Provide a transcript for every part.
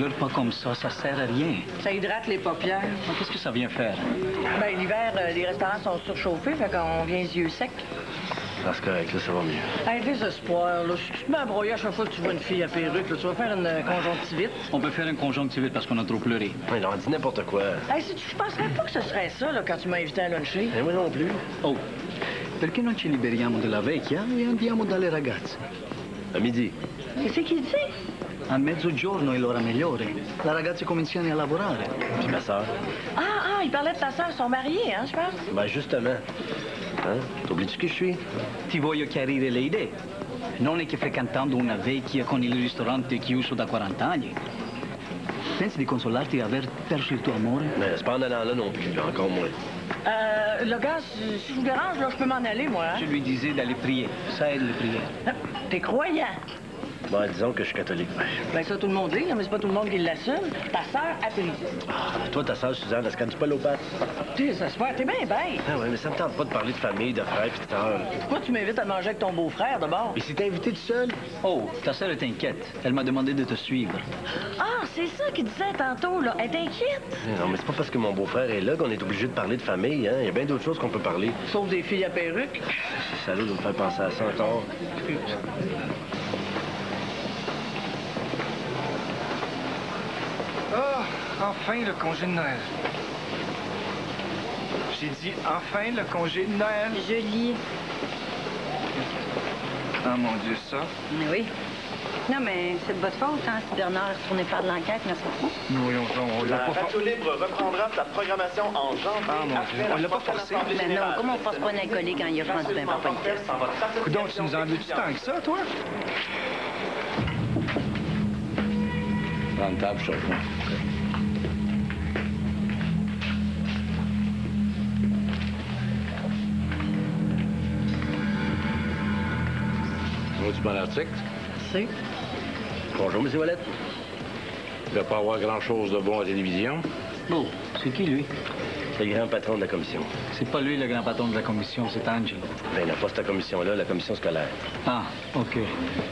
Pleure pas comme ça sert à rien. Ça hydrate les paupières. Qu'est-ce que ça vient faire? Ben, l'hiver, les restaurants sont surchauffés, fait qu'on vient les yeux secs. Ah, c'est correct, là, ça va mieux. Hey, désespoir, là. Si tu te mets à broyer à chaque fois que tu vois une fille à perruque, là, tu vas faire une conjonctivite. On peut faire une conjonctivite parce qu'on a trop pleuré. Oui, on dit n'importe quoi. Hey, je penserais pas que ce serait ça, là, quand tu m'as invité à luncher. Et moi non plus. Oh, perché non ci liberiamo della vecchia e andiamo dalle ragazze? À midi. Qu'est-ce qu'il dit? A mezzogiorno è l'ora migliore. La ragazza cominciano a lavorare. Puis ma sœur. Ah, il parlait de ta sœur, ils sont mariés, hein, je pense? Ben, justement. Hein? T'oublies-tu qui je suis? Ti voglio chiarire le idee. Non è che frequentando una vecchia con il ristorante chiuso da 40 anni. Pensi di consolarti di aver perso il tuo amore? Mais c'est pas en allant là non plus, encore moins. Le gars, si je vous dérange, là, je peux m'en aller, moi, hein? Je lui disais d'aller prier. Ça aide les prières. T'es croyant? Ben, disons que je suis catholique. Ben, ça, tout le monde dit, là, mais c'est pas tout le monde qui l'assume. Ta sœur a pris. Ah, toi, ta sœur, Suzanne, elle se canne pas l'eau patte? Ça se fait, t'es bien bête. Ah ouais, mais ça me tente pas de parler de famille, de frères pis de sœurs. Pourquoi tu m'invites à manger avec ton beau-frère, d'abord? Et si t'es invité tout seul? Oh, ta sœur est inquiète. Elle m'a demandé de te suivre. Ah, c'est ça qu'il disait tantôt, là. Elle t'inquiète? Non, mais c'est pas parce que mon beau-frère est là qu'on est obligé de parler de famille, hein. Il y a bien d'autres choses qu'on peut parler. Sauf des filles à perruque. C'est salaud de me faire penser à ça encore. Ah, enfin le congé de Noël. J'ai dit enfin le congé de Noël. Je lis. Ah mon Dieu, ça. Mais oui. Non, mais c'est de votre faute, hein, si Bernard est retourné faire de l'enquête, n'est-ce pas? Nous voyons ça, on l'a La pas Radio Libre reprendra sa programmation en janvier. Ah, mon Dieu, après on la l'a pas prochaine forcé. Assemblée Mais non, générale. comment on force pas un alcoolique quand il a rendu bien pas politesse? Coudonc, tu nous en veux-tu tant que ça, toi? Prends une table, je te reprends. Vois-tu mon article? C'est. Bonjour, M. Ouellette. Il ne va pas avoir grand-chose de bon à la télévision. Oh, c'est qui, lui? C'est le grand patron de la commission. C'est pas lui le grand patron de la commission, c'est Angelo. Ben, n'a pas cette commission-là, la commission scolaire. Ah, OK.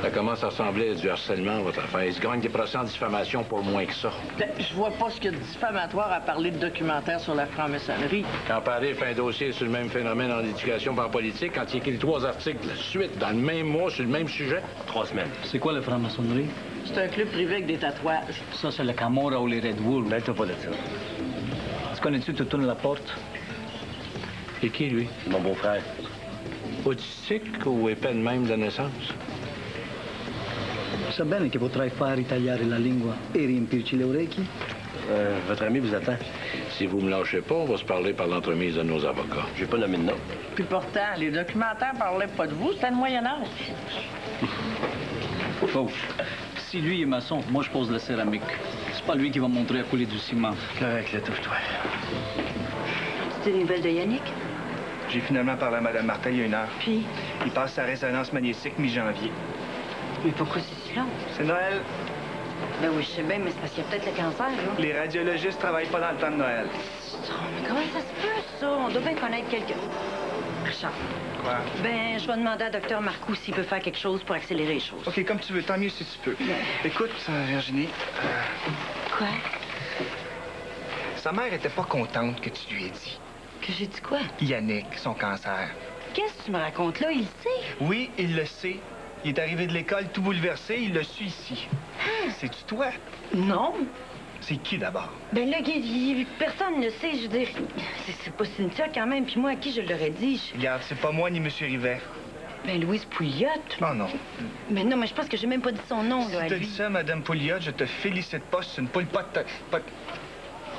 Ça commence à ressembler à du harcèlement, votre affaire. Il se gagne des procès en diffamation pour moins que ça. Ben, je vois pas ce qu'il y a de diffamatoire à parler de documentaire sur la franc-maçonnerie. Quand Paris fait un dossier sur le même phénomène en éducation et en politique, quand il écrit 3 articles de suite, dans le même mois, sur le même sujet, 3 semaines. C'est quoi la franc-maçonnerie? C'est un club privé avec des tatouages. Ça, c'est le Camorra ou les Red Wolves. Mêle-toi pas de ça. Tu connais-tu, tu tournes la porte? c'est qui, lui? C'est mon beau-frère. Autistique ou épais de même de naissance? Sa bene che potrai far ritagliare la lingua e riempirci le orecchie? Votre ami vous attend. Si vous me lâchez pas, on va se parler par l'entremise de nos avocats. J'ai pas nommé de nom. Puis pourtant, les documentaires parlaient pas de vous, c'était le Moyen-Âge. Oh, si lui est maçon, moi je pose la céramique. C'est pas lui qui va montrer à couler du ciment. Correct, là, touche-toi. C'est une nouvelle de Yannick? J'ai finalement parlé à Mme Martin il y a 1 heure. Puis? Il passe sa résonance magnétique mi-janvier. Mais pourquoi c'est si long? C'est Noël. Ben oui, je sais bien, mais c'est parce qu'il y a peut-être le cancer, là. Les radiologistes travaillent pas dans le temps de Noël. Oh, mais comment ça se peut, ça? On doit bien connaître quelqu'un. Richard. Quoi? Ben, je vais demander à Dr Marcoux s'il peut faire quelque chose pour accélérer les choses. OK, comme tu veux, tant mieux si tu peux. Écoute, Virginie, Quoi? sa mère était pas contente que tu lui aies dit. Que j'ai dit quoi? Yannick, son cancer. Qu'est-ce que tu me racontes là? Il le sait. Oui, il le sait. Il est arrivé de l'école tout bouleversé, il le suit ici. C'est-tu toi? Non. C'est qui d'abord? Ben là, personne ne le sait, je veux dire. C'est pas Cynthia quand même, puis moi, à qui je l'aurais dit? Regarde, c'est pas moi ni M. Rivet. Ben, Louise Pouliot. Oh non. Mais non, mais je pense que j'ai même pas dit son nom, Si là, à t'as lui. dit ça, Mme Pouliot, je te félicite pas, c'est une poule pas de...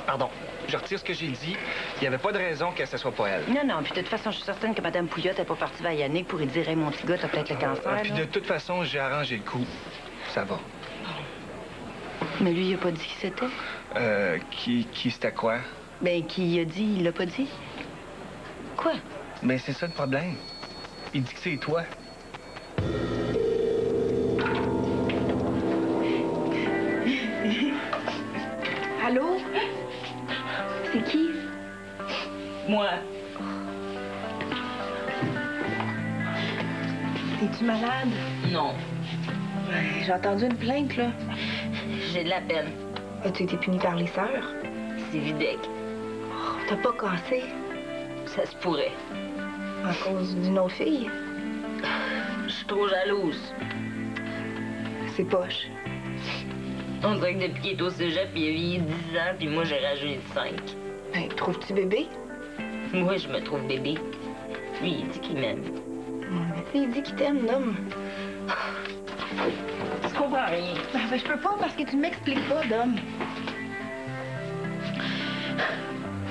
Pardon, je retire ce que j'ai dit. Il n'y avait pas de raison que ce soit pas elle. Non, non, puis de toute façon, je suis certaine que Mme Pouliot n'est pas partie vers Yannick pour lui dire « Hey, mon petit gars, t'as peut-être le cancer, Puis là. de toute façon, j'ai arrangé le coup. Ça va. Mais lui, il a pas dit qui c'était. Qui c'était quoi? Ben, qui a dit, il l'a pas dit. Quoi? Ben, c'est ça le problème. Il dit que c'est toi. Allô? C'est qui? Moi, Es-tu malade? non. J'ai entendu une plainte, là. J'ai de la peine. As-tu été puni par les sœurs? C'est Videc. Oh, t'as pas cassé? Ça se pourrait. À cause d'une autre fille? Je suis trop jalouse. C'est poche. On dirait que depuis qu'il est au cégep, il a vieilli 10 ans, puis moi, j'ai rajeuni de 5. Ben, trouves-tu bébé? Moi, je me trouve bébé. Lui, il dit qu'il m'aime. Mais tu sais, il dit qu'il t'aime, Dom. Je comprends rien. Ben, je peux pas parce que tu m'expliques pas, Dom.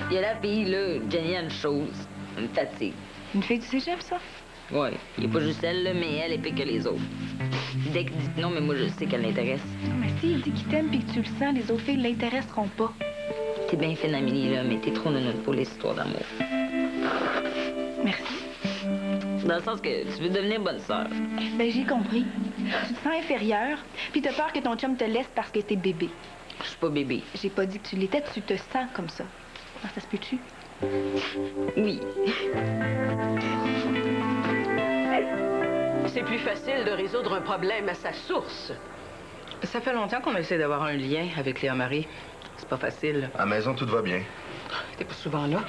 Il y a la fille, là, Jenny a une chose. Une fatigue. Une fille du cégep, ça? Ouais. Il n'y a pas juste elle, là, mais elle est pire que les autres. Dès qu'il dit que non, mais moi, je sais qu'elle l'intéresse. Mais s'il dit qu'il t'aime puis que tu le sens, les autres filles ne l'intéresseront pas. T'es bien fine, Amélie, là, mais t'es trop nounoune pour les histoires d'amour. Merci. Dans le sens que tu veux devenir bonne sœur. Ben, j'ai compris. Tu te sens inférieure, puis t'as peur que ton chum te laisse parce que t'es bébé. Je suis pas bébé. J'ai pas dit que tu l'étais, tu te sens comme ça. Ah, ça se peut-tu? Oui. C'est plus facile de résoudre un problème à sa source. Ça fait longtemps qu'on essaie d'avoir un lien avec Léa Marie. C'est pas facile. À la maison, tout va bien. T'es pas souvent là.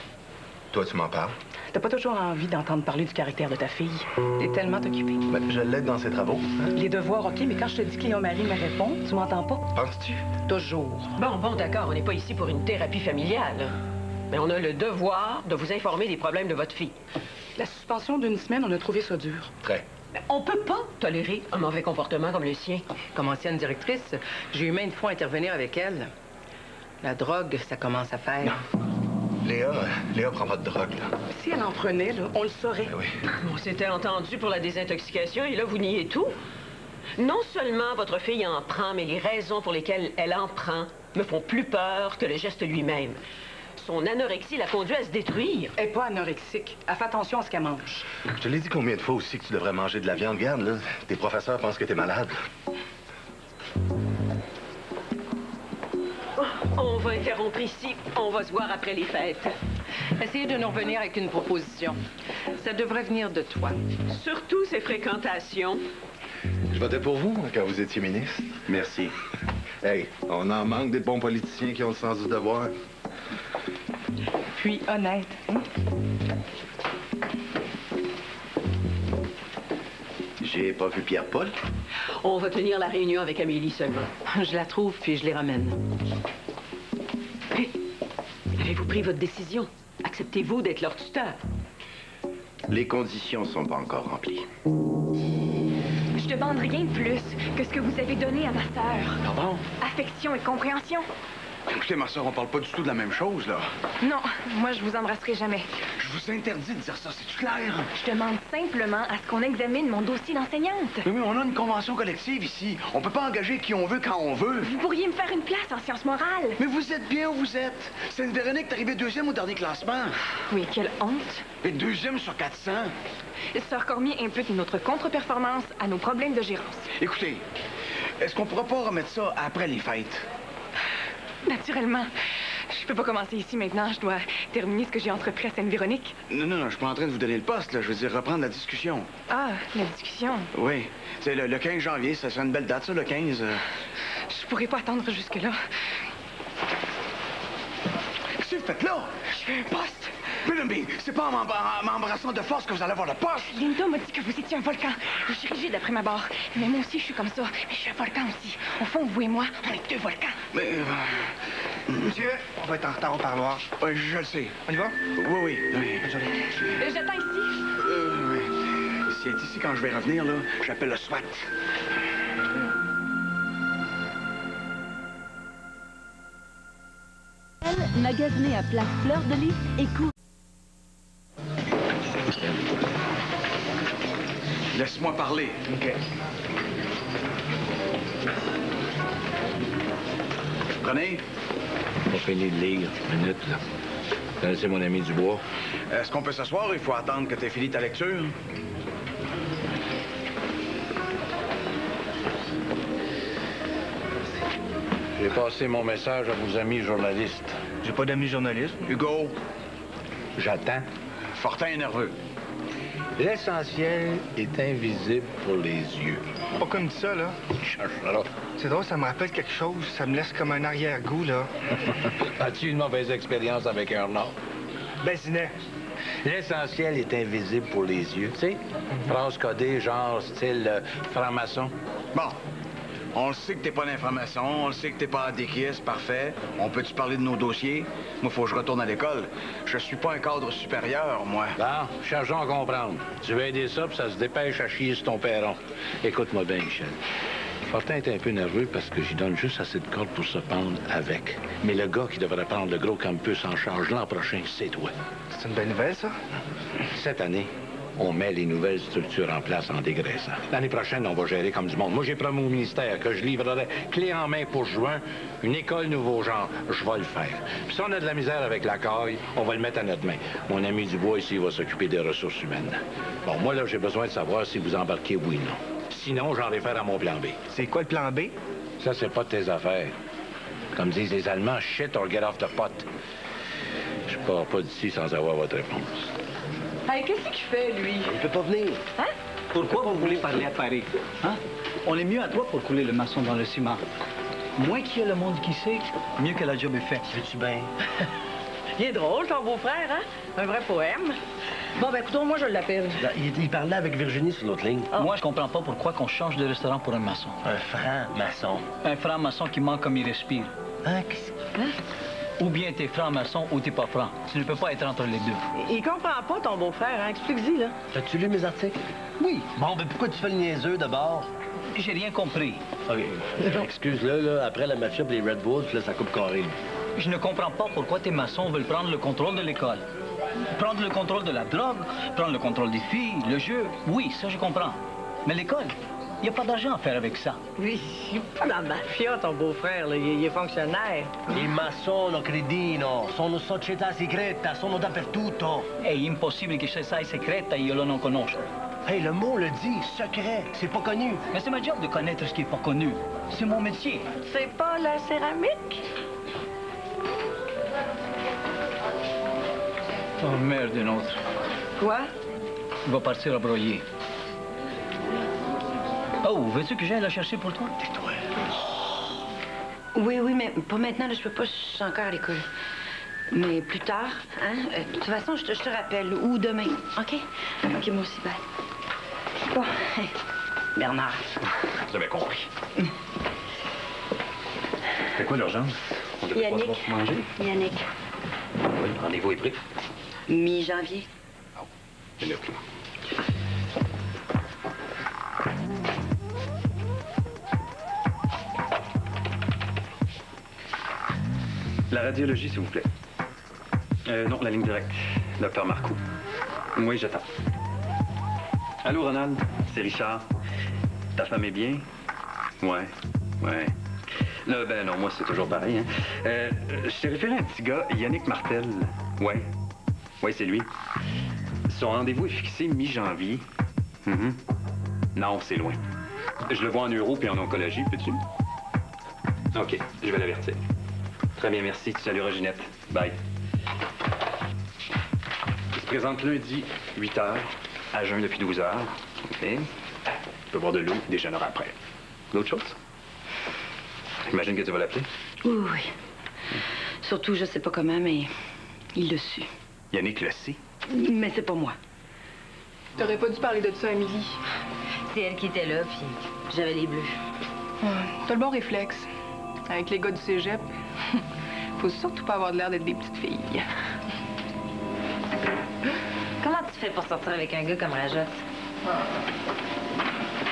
Toi, tu m'en parles? T'as pas toujours envie d'entendre parler du caractère de ta fille. T'es tellement occupé. Ben, je l'aide dans ses travaux. Hein? Les devoirs, OK, mais quand je te dis que Léa Marie me répond, tu m'entends pas? Penses-tu? Toujours. Bon, d'accord, on n'est pas ici pour une thérapie familiale. Mais on a le devoir de vous informer des problèmes de votre fille. La suspension d'une semaine, on a trouvé ça dur. Très. On peut pas tolérer un mauvais comportement comme le sien. Comme ancienne directrice, j'ai eu maintes fois intervenir avec elle. La drogue, ça commence à faire. Léa prend pas de drogue, là. Si elle en prenait, là, on le saurait. Ben oui. On s'était entendu pour la désintoxication et là, vous niez tout. Non seulement votre fille en prend, mais les raisons pour lesquelles elle en prend me font plus peur que le geste lui-même. Son anorexie l'a conduit à se détruire. Elle n'est pas anorexique. Elle fait attention à ce qu'elle mange. Je te l'ai dit combien de fois aussi que tu devrais manger de la viande. Regarde, là, tes professeurs pensent que t'es malade. On va interrompre ici. On va se voir après les fêtes. Essayez de nous revenir avec une proposition. Ça devrait venir de toi. Surtout ces fréquentations. Je votais pour vous quand vous étiez ministre. Merci. Hey, on en manque des bons politiciens qui ont le sens du devoir. Puis honnête. Hein? J'ai pas vu Pierre-Paul. On va tenir la réunion avec Amélie seulement. Je la trouve, puis je les ramène. Hé, avez-vous pris votre décision? Acceptez-vous d'être leur tuteur? Les conditions sont pas encore remplies. Je demande rien de plus que ce que vous avez donné à ma sœur. Pardon? Affection et compréhension. Écoutez, ma soeur, on parle pas du tout de la même chose, là. Non, moi, je vous embrasserai jamais. Je vous interdis de dire ça, c'est clair? Je demande simplement à ce qu'on examine mon dossier d'enseignante. Oui, mais on a une convention collective ici. On peut pas engager qui on veut quand on veut. Vous pourriez me faire une place en sciences morales. Mais vous êtes bien où vous êtes. C'est une Véronique, t'es arrivée deuxième au dernier classement. Oui, quelle honte. Et deuxième sur 400. Sœur Cormier impute notre contre-performance à nos problèmes de gérance. Écoutez, est-ce qu'on pourra pas remettre ça après les fêtes? Naturellement. Je peux pas commencer ici maintenant. Je dois terminer ce que j'ai entrepris à Sainte-Véronique. Non, je suis pas en train de vous donner le poste, là. Je veux dire, reprendre la discussion. Ah, la discussion. Oui. C'est le 15 janvier, ça serait une belle date, ça, le 15. Je pourrais pas attendre jusque-là. Qu'est-ce que vous faites là? Je veux un poste. Mais c'est pas en m'embrassant de force que vous allez avoir le poste. Linda m'a dit que vous étiez un volcan. Je suis rigide après ma barre. Mais moi aussi, je suis comme ça. Mais je suis un volcan aussi. Au fond, vous et moi, on est deux volcans. Mais... Monsieur, on va être en retard au parloir. Oui, je le sais. On y va? Oui. Désolé. J'attends ici. Oui. Si elle est ici quand je vais revenir, là, j'appelle le SWAT. Magasiné à Place Fleur de Lys et cours. Laisse-moi parler. OK. Prenez. Pas fini de lire. Une minute, là. C'est mon ami Dubois. Est-ce qu'on peut s'asseoir ou il faut attendre que tu aies fini ta lecture? J'ai passé mon message à vos amis journalistes. J'ai pas d'amis journalistes. Hugo. J'attends. Fortin est nerveux. L'essentiel est invisible pour les yeux. Pas comme ça, là. Cherche ça là. C'est drôle, ça me rappelle quelque chose. Ça me laisse comme un arrière-goût, là. As-tu une mauvaise expérience avec un nom? Bazinet. L'essentiel est invisible pour les yeux, tu sais? Phrase codée, genre style franc-maçon. Bon. On le sait que t'es pas l'information, on le sait que t'es pas à déquies, parfait. On peut-tu parler de nos dossiers? Moi, faut que je retourne à l'école. Je suis pas un cadre supérieur, moi. Bon, cherchons à comprendre. Tu veux aider ça, puis ça se dépêche à chier sur ton perron. Écoute-moi bien, Michel. Fortin est un peu nerveux parce que j'y donne juste assez de cordes pour se pendre avec. Mais le gars qui devrait prendre le gros campus en charge l'an prochain, c'est toi. C'est une belle nouvelle, ça? Cette année, on met les nouvelles structures en place en dégraissant. L'année prochaine, on va gérer comme du monde. Moi, j'ai promis au ministère que je livrerai clé en main pour juin une école nouveau genre. Je vais le faire. Puis si on a de la misère avec la caille, on va le mettre à notre main. Mon ami Dubois ici va s'occuper des ressources humaines. Bon, moi, là, j'ai besoin de savoir si vous embarquez oui ou non. Sinon, j'en réfère à mon plan B. C'est quoi le plan B? Ça, c'est pas de tes affaires. Comme disent les Allemands, shit or get off the pot. Je pars pas d'ici sans avoir votre réponse. Hey, qu'est-ce qu'il fait, lui? Il peut pas venir. Hein? Pourquoi vous voulez parler à Paris? Hein? On est mieux à toi pour couler le maçon dans le ciment. Moins qu'il y a le monde qui sait, mieux que la job est faite. Veux-tu bien? Il est drôle, ton beau-frère, hein? Un vrai poème. Bon, ben, écoutons, moi, je l'appelle. Il parlait avec Virginie sur l'autre ligne. Moi, je comprends pas pourquoi qu'on change de restaurant pour un maçon. Un franc-maçon. Un franc-maçon qui manque comme il respire. Hein? Qu'est-ce... Ou bien t'es franc-maçon ou t'es pas franc. Tu ne peux pas être entre les deux. Il comprend pas, ton beau-frère, hein? Explique-y, là. As-tu lu mes articles? Oui. Bon, ben pourquoi tu fais le niaiseux d'abord? J'ai rien compris. OK. Excuse-le, là. Après la match-up, les Red Bulls, là, ça coupe carré. Je ne comprends pas pourquoi tes maçons veulent prendre le contrôle de l'école. Prendre le contrôle de la drogue, prendre le contrôle des filles, le jeu. Oui, ça, je comprends. Mais l'école, il n'y a pas d'argent à faire avec ça. Oui, il n'est pas dans la mafia, ton beau-frère, là. Il est fonctionnaire. I maçons, credino, sono società segreta, sono dappertutto. È impossibile che se sai segreta, io lo non conosco. Hey, le mot le dit, secret, c'est pas connu. Mais c'est ma job de connaître ce qui est pas connu. C'est mon métier. C'est pas la céramique? Oh, merde, une autre. Quoi? Il va partir à broyer. Oh, veux-tu que j'aille la chercher pour toi? Tais-toi. Oui, mais pas maintenant, là, je peux pas, je suis encore à l'école. Mais plus tard, hein? De toute façon, je te rappelle, ou demain, OK? OK, moi aussi, bye. Bon, Bernard. Vous avez compris. C'est quoi l'urgence? On devrait pas devoir se manger? Yannick. Oui, le rendez-vous est pris. Mi-janvier. Oh, je l'ai pris. La radiologie, s'il vous plaît. Non, la ligne directe. Docteur Marcoux. Oui, j'attends. Allô, Ronald? C'est Richard. Ta femme est bien? Ouais. Là, ben non, moi, c'est toujours pareil, hein. Je t'ai référé à un petit gars, Yannick Martel. Ouais, c'est lui. Son rendez-vous est fixé mi-janvier. Non, c'est loin. Je le vois en neuro puis en oncologie, peux-tu? OK, je vais l'avertir. Très bien, merci. Tu salueras Ginette. Bye. Il se présente lundi, 8 h, à jeun depuis 12 h. OK. Tu peux boire de l'eau, déjeunera après. D'autres choses? J'imagine que tu vas l'appeler? Oui. Surtout, je sais pas comment, mais il le su. Yannick le sait. Mais c'est pas moi. T'aurais pas dû parler de ça à Émilie. C'est elle qui était là, puis j'avais les bleus. T'as le bon réflexe. Avec les gars du cégep, faut surtout pas avoir de l'air d'être des petites filles. Comment tu fais pour sortir avec un gars comme Rajat?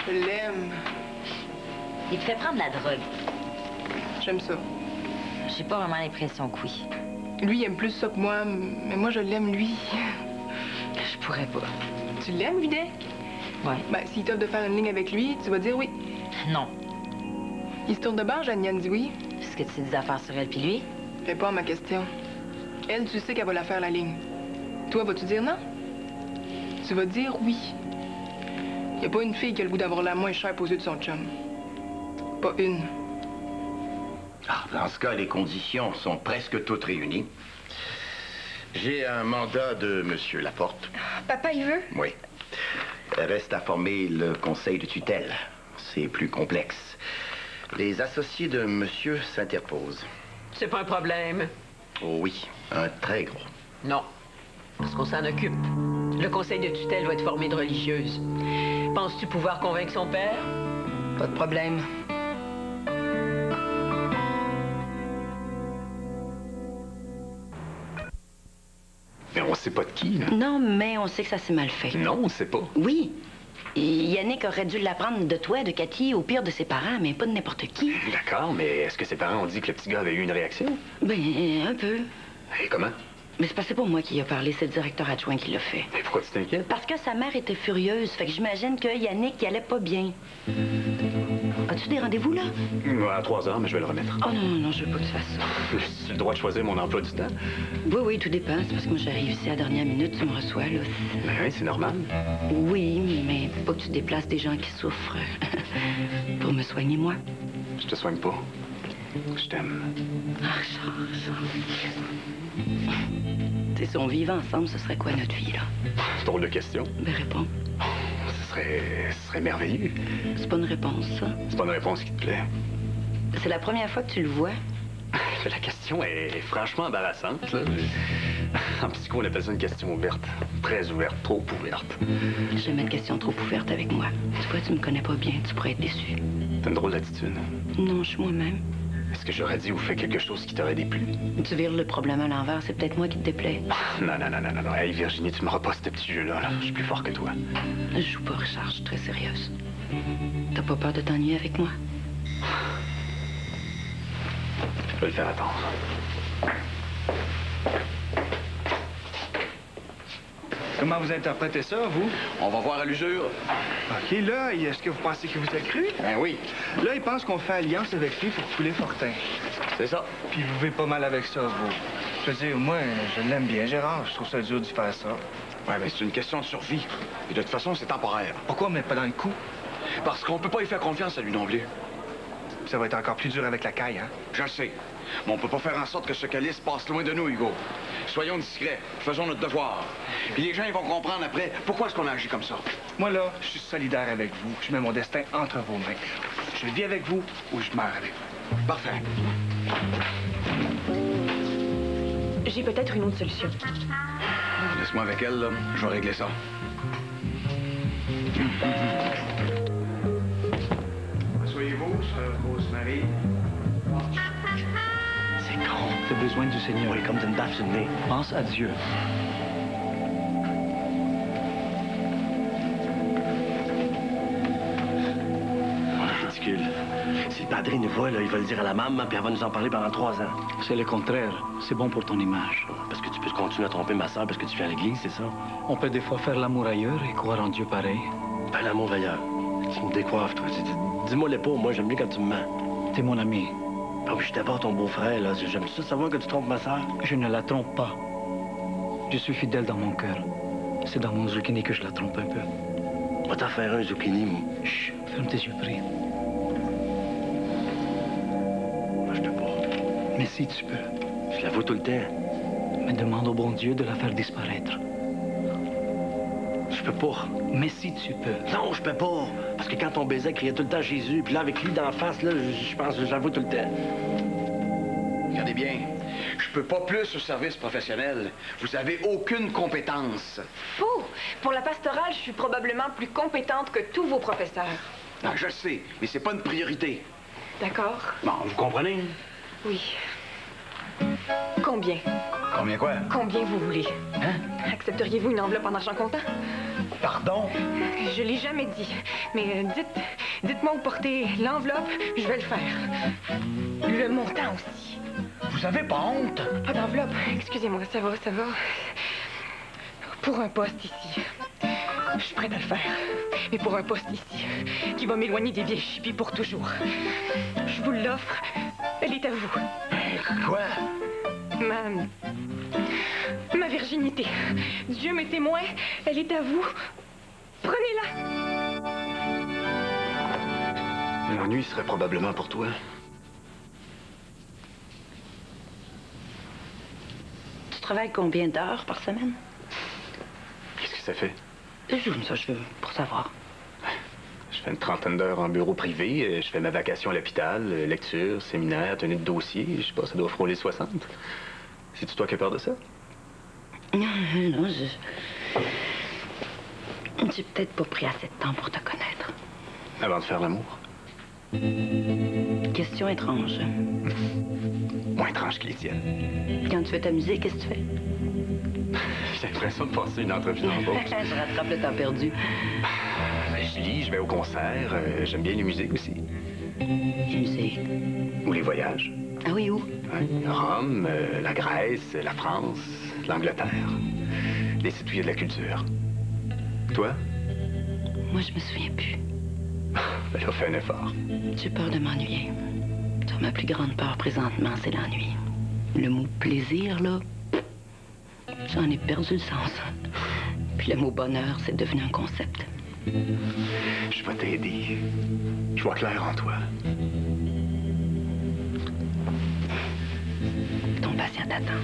Je l'aime. Il te fait prendre de la drogue. J'aime ça. J'ai pas vraiment l'impression que oui. Lui, il aime plus ça que moi, mais moi, je l'aime, lui. Je pourrais pas. Tu l'aimes, Videk? Ouais. Ben, s'il t'offre de faire une ligne avec lui, tu vas dire oui. Non. Il se tourne de bord, Jeanne dit oui. Est-ce que tu sais des affaires sur elle puis lui? Réponds à ma question. Elle, tu sais qu'elle va la faire, la ligne. Toi, vas-tu dire non? Tu vas dire oui. Y a pas une fille qui a le goût d'avoir la moins chère aux yeux de son chum. Pas une. Ah, dans ce cas, les conditions sont presque toutes réunies. J'ai un mandat de M. Laporte. Papa, il veut? Oui. Reste à former le conseil de tutelle. C'est plus complexe. Les associés de monsieur s'interposent. C'est pas un problème. Oh oui, un très gros. Non, parce qu'on s'en occupe. Le conseil de tutelle va être formé de religieuses. Penses-tu pouvoir convaincre son père? Pas de problème. Mais on sait pas de qui, là. Non, mais on sait que ça s'est mal fait. Non, on sait pas. Oui. Et Yannick aurait dû l'apprendre de toi, de Cathy, au pire de ses parents, mais pas de n'importe qui. D'accord, mais est-ce que ses parents ont dit que le petit gars avait eu une réaction? Ben, un peu. Et comment? Mais c'est pas moi qui y a parlé, c'est le directeur adjoint qui l'a fait. Mais pourquoi tu t'inquiètes? Parce que sa mère était furieuse, fait que j'imagine que Yannick, il allait pas bien. As-tu des rendez-vous, là? À 3 heures, mais je vais le remettre. Oh non, je veux pas que tu fasses ça. J'ai le droit de choisir mon emploi du temps? Oui, tout dépend. C'est parce que moi, j'arrive ici à la dernière minute, tu me reçois, là. Ben oui, c'est normal. Oui, mais pas que tu déplaces des gens qui souffrent pour me soigner, moi. Je te soigne pas. Je t'aime. Ah, Charles. Si on vivait ensemble, ce serait quoi notre vie, là? C'est drôle de question. Ben, réponds. Ce serait merveilleux. C'est pas une réponse, ça. C'est pas une réponse qui te plaît. C'est la première fois que tu le vois. La question est franchement embarrassante, là. En psycho, on appelle ça une question ouverte. Très ouverte, trop ouverte. Jamais de question trop ouverte avec moi. Tu vois, tu me connais pas bien, tu pourrais être déçu. T'as une drôle d'attitude. Non, je suis moi-même. Est-ce que j'aurais dit ou fait quelque chose qui t'aurait déplu? Tu vires le problème à l'envers, c'est peut-être moi qui te déplaît. Non. Hey, Virginie, tu m'auras pas ce petit jeu-là, là. Je suis plus fort que toi. Je joue pas, Richard, je suis très sérieuse. T'as pas peur de t'ennuyer avec moi? Je vais le faire attendre. Comment vous interprétez ça, vous? On va voir à l'usure. OK, là, est-ce que vous pensez qu'il vous a cru? Ben oui. Là, il pense qu'on fait alliance avec lui pour couler Fortin. C'est ça. Puis vous vivez pas mal avec ça, vous. Je veux dire, moi, je l'aime bien, Gérard. Je trouve ça dur d'y faire ça. Ouais, mais c'est une question de survie. Et de toute façon, c'est temporaire. Pourquoi on met pas dans le coup? Parce qu'on peut pas y faire confiance à lui non plus. Ça va être encore plus dur avec la caille, hein? Je sais. Mais on peut pas faire en sorte que ce calice passe loin de nous, Hugo. Soyons discrets. Faisons notre devoir. Puis les gens, ils vont comprendre après pourquoi est-ce qu'on a agi comme ça. Moi, là, je suis solidaire avec vous. Je mets mon destin entre vos mains. Je vis avec vous ou je meurs avec vous. Parfait. J'ai peut-être une autre solution. Laisse-moi avec elle, là. Je vais régler ça. Asseyez-vous, sœur Rosemary. C'est con. T'as besoin du Seigneur. Oui, comme d'une baffe sur le nez. Pense à Dieu. Ridicule. Si le padre nous voit, là, il va le dire à la maman, puis elle va nous en parler pendant 3 ans. C'est le contraire. C'est bon pour ton image. Parce que tu peux continuer à tromper ma soeur parce que tu viens à l'église, c'est ça? On peut des fois faire l'amour ailleurs et croire en Dieu pareil. Ben, l'amour ailleurs. Tu me décoiffes, toi. Dis-moi les pas, moi, j'aime mieux quand tu me mens. T'es mon ami. Ben oui, je suis d'abord ton beau-frère, là. J'aime ça savoir que tu trompes ma soeur. Je ne la trompe pas. Je suis fidèle dans mon cœur. C'est dans mon zucchini que je la trompe un peu. Va t'en faire un zucchini, moi. Chut, ferme tes yeux, prie. Moi, je peux pas. Mais si tu peux. Je l'avoue tout le temps. Mais demande au bon Dieu de la faire disparaître. Je peux pas. Mais si tu peux. Non, je peux pas. Parce que quand on baisait, criait tout le temps Jésus, puis là, avec lui d'en face, là, je pense que j'avoue tout le temps. Regardez bien. Je peux pas plus au service professionnel. Vous avez aucune compétence. Fou! Pour la pastorale, je suis probablement plus compétente que tous vos professeurs. Non, je sais, mais c'est pas une priorité. D'accord? Bon, vous comprenez? Oui. Combien? Combien quoi? Combien vous voulez? Hein? Accepteriez-vous une enveloppe en argent comptant? Pardon? Je l'ai jamais dit. Mais dites-moi où porter l'enveloppe, je vais le faire. Le montant aussi. Vous avez pas honte? Pas d'enveloppe. Excusez-moi, ça va. Pour un poste ici, je suis prête à le faire. Mais pour un poste ici, qui va m'éloigner des vieilles chippies pour toujours, je vous l'offre. Elle est à vous. Quoi? Ma virginité. Dieu m'est témoin, elle est à vous. Prenez-la. L'ennui serait probablement pour toi. Tu travailles combien d'heures par semaine? Qu'est-ce que ça fait? Je veux pour savoir. Je Je fais une trentaine d'heures en bureau privé. Je fais ma vacation à l'hôpital, lecture, séminaire, tenue de dossier. Je sais pas, ça doit frôler 60. C'est-tu toi qui as peur de ça? Non, j'ai peut-être pas pris assez de temps pour te connaître. Avant de faire l'amour? Question étrange. Moins étrange que les tiennes. Quand tu veux t'amuser, qu'est-ce que tu fais? J'ai l'impression de passer une entrevue d'embauche. Je rattrape le temps perdu. Je lis, je vais au concert. J'aime bien les musiques aussi. Les musiques? Ou les voyages. Ah oui, où? Rome, la Grèce, la France, l'Angleterre. Les sites où il y a de la culture. Toi? Moi, je me souviens plus. Ben là, fais un effort. J'ai peur de m'ennuyer. Ma plus grande peur présentement, c'est l'ennui. Le mot plaisir, là, j'en ai perdu le sens. Puis le mot bonheur, c'est devenu un concept. Je vais t'aider. Je vois clair en toi. Ton patient t'attend.